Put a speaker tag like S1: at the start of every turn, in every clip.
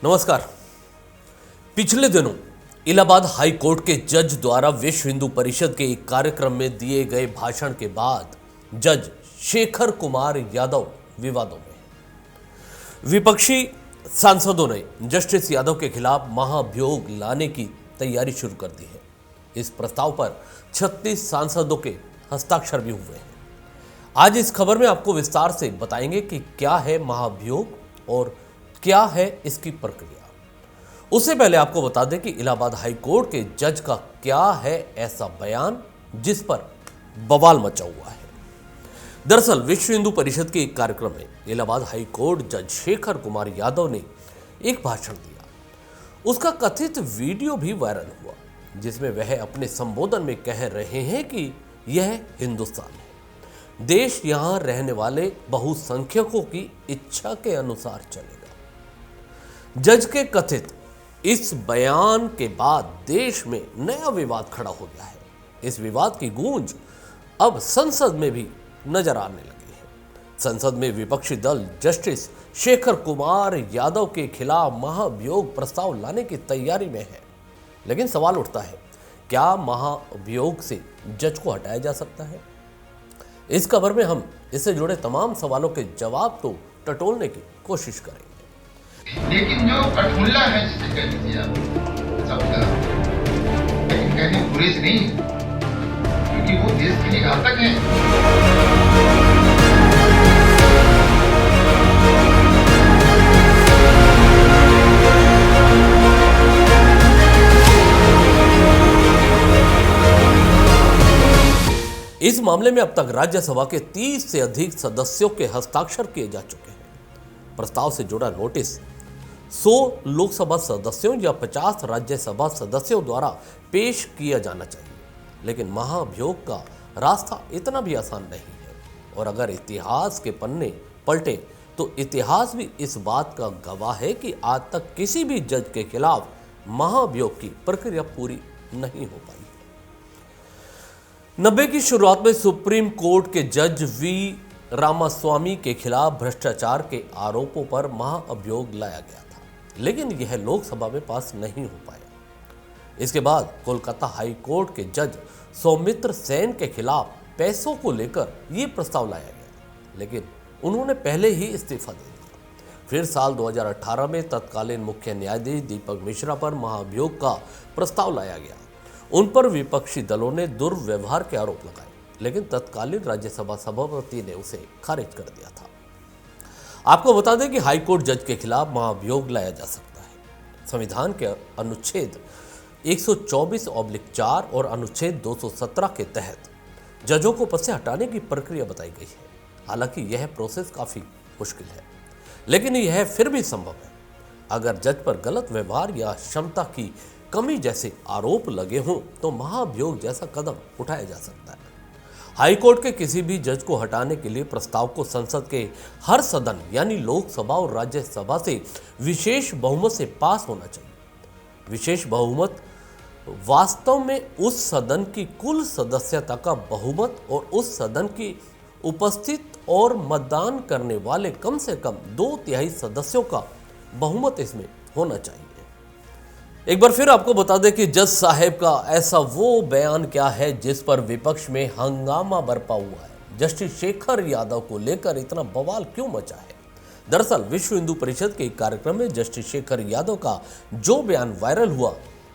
S1: नमस्कार। पिछले दिनों इलाहाबाद हाई कोर्ट के जज द्वारा विश्व हिंदू परिषद के एक कार्यक्रम में दिए गए भाषण के बाद जज शेखर कुमार यादव विवादों में हैं। विपक्षी सांसदों ने जस्टिस यादव के खिलाफ महाभियोग लाने की तैयारी शुरू कर दी है। इस प्रस्ताव पर 36 सांसदों के हस्ताक्षर भी हुए हैं। आज इस खबर में आपको विस्तार से बताएंगे कि क्या है महाभियोग और क्या है इसकी प्रक्रिया। उससे पहले आपको बता दें कि इलाहाबाद हाई कोर्ट के जज का क्या है ऐसा बयान जिस पर बवाल मचा हुआ है। दरअसल विश्व हिंदू परिषद के एक कार्यक्रम में इलाहाबाद हाई कोर्ट जज शेखर कुमार यादव ने एक भाषण दिया। उसका कथित वीडियो भी वायरल हुआ, जिसमें वह अपने संबोधन में कह रहे हैं कि यह हिंदुस्तान है, देश यहां रहने वाले बहुसंख्यकों की इच्छा के अनुसार चलेगा। जज के कथित इस बयान के बाद देश में नया विवाद खड़ा हो गया है। इस विवाद की गूंज अब संसद में भी नजर आने लगी है। संसद में विपक्षी दल जस्टिस शेखर कुमार यादव के खिलाफ महाभियोग प्रस्ताव लाने की तैयारी में है। लेकिन सवाल उठता है, क्या महाभियोग से जज को हटाया जा सकता है? इस खबर में हम इससे जुड़े तमाम सवालों के जवाब तो टटोलने की कोशिश करेंगे।
S2: लेकिन जो कठमुल्ला है, जिसे कह लीजिए आप सबका, लेकिन कहने बुरे से नहीं, क्योंकि वो देश के लिए घातक है।
S1: इस मामले में अब तक राज्यसभा के 30 से अधिक सदस्यों के हस्ताक्षर किए जा चुके हैं। प्रस्ताव से जुड़ा नोटिस 100 लोकसभा सदस्यों या 50 राज्यसभा सदस्यों द्वारा पेश किया जाना चाहिए। लेकिन महाभियोग का रास्ता इतना भी आसान नहीं है, और अगर इतिहास के पन्ने पलटे तो इतिहास भी इस बात का गवाह है कि आज तक किसी भी जज के खिलाफ महाभियोग की प्रक्रिया पूरी नहीं हो पाई है। 90 की शुरुआत में सुप्रीम कोर्ट के जज वी रामास्वामी के खिलाफ भ्रष्टाचार के आरोपों पर महाअभियोग लाया गया था, लेकिन यह लोकसभा में पास नहीं हो पाया। इसके बाद कोलकाता हाई कोर्ट के जज सौमित्र सेन के खिलाफ पैसों को लेकर यह प्रस्ताव लाया गया, लेकिन उन्होंने पहले ही इस्तीफा दे दिया। फिर साल 2018 में तत्कालीन मुख्य न्यायाधीश दीपक मिश्रा पर महाअभियोग का प्रस्ताव लाया गया। उन पर विपक्षी दलों ने दुर्व्यवहार के आरोप लगाए, लेकिन तत्कालीन राज्यसभा सभापति ने उसे खारिज कर दिया था। आपको बता दें कि हाईकोर्ट जज के खिलाफ महाभियोग लाया जा सकता है। संविधान के अनुच्छेद 124/4 और अनुच्छेद 217 के तहत जजों को पद से हटाने की प्रक्रिया बताई गई है। हालांकि यह प्रोसेस काफी मुश्किल है, लेकिन यह फिर भी संभव है अगर जज पर गलत व्यवहार या क्षमता की कमी जैसे आरोप लगे हों, तो महाभियोग जैसा कदम उठाया जा सकता है। हाईकोर्ट के किसी भी जज को हटाने के लिए प्रस्ताव को संसद के हर सदन यानी लोकसभा और राज्यसभा से विशेष बहुमत से पास होना चाहिए। विशेष बहुमत वास्तव में उस सदन की कुल सदस्यता का बहुमत और उस सदन की उपस्थित और मतदान करने वाले कम से कम 2/3 सदस्यों का बहुमत इसमें होना चाहिए। एक बार फिर आपको बता दें कि जज साहब का ऐसा वो बयान क्या है जिस पर विपक्ष में हंगामा बरपा हुआ है। जस्टिस शेखर यादव को लेकर इतना बवाल क्यों मचा है? दरअसल विश्व हिंदू परिषद के एक कार्यक्रम में जस्टिस शेखर यादव का जो बयान वायरल हुआ,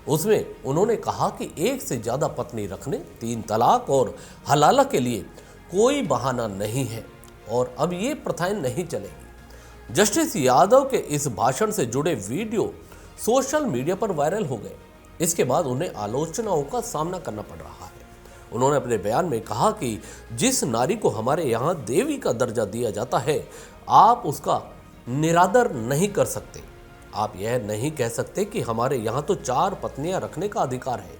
S1: उसमें उन्होंने कहा कि एक से ज्यादा पत्नी रखने, 3 तलाक और हलाला के लिए कोई बहाना नहीं है और अब ये प्रथाएं नहीं चलेगी। जस्टिस यादव के इस भाषण से जुड़े वीडियो सोशल मीडिया पर वायरल हो गए। इसके बाद उन्हें आलोचनाओं का सामना करना पड़ रहा है। उन्होंने अपने बयान में कहा कि जिस नारी को हमारे यहाँ देवी का दर्जा दिया जाता है, आप उसका निरादर नहीं कर सकते। आप यह नहीं कह सकते कि हमारे यहाँ तो 4 पत्नियां रखने का अधिकार है,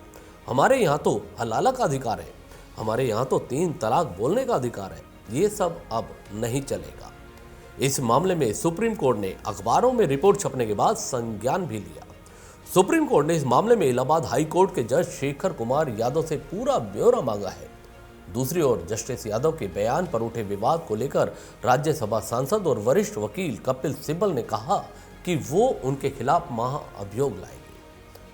S1: हमारे यहाँ तो हलाला का अधिकार है, हमारे यहाँ तो 3 तलाक बोलने का अधिकार है। ये सब अब नहीं चलेगा। इस मामले में सुप्रीम कोर्ट ने अखबारों में रिपोर्ट छपने के बाद संज्ञान भी लिया। सुप्रीम कोर्ट ने इस मामले में इलाहाबाद हाई कोर्ट के जज शेखर कुमार यादव से पूरा ब्यौरा मांगा है। दूसरी ओर जस्टिस यादव के बयान पर उठे विवाद को लेकर राज्यसभा सांसद और वरिष्ठ वकील कपिल सिब्बल ने कहा कि वो उनके खिलाफ महाअभियोग लाएगी।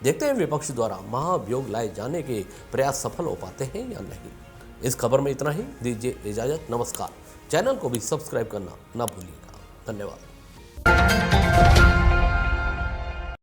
S1: देखते हैं विपक्ष द्वारा महाअभियोग लाए जाने के प्रयास सफल हो पाते हैं या नहीं। इस खबर में इतना ही, दीजिए इजाजत, नमस्कार। चैनल को भी सब्सक्राइब करना ना भूलिएगा। धन्यवाद।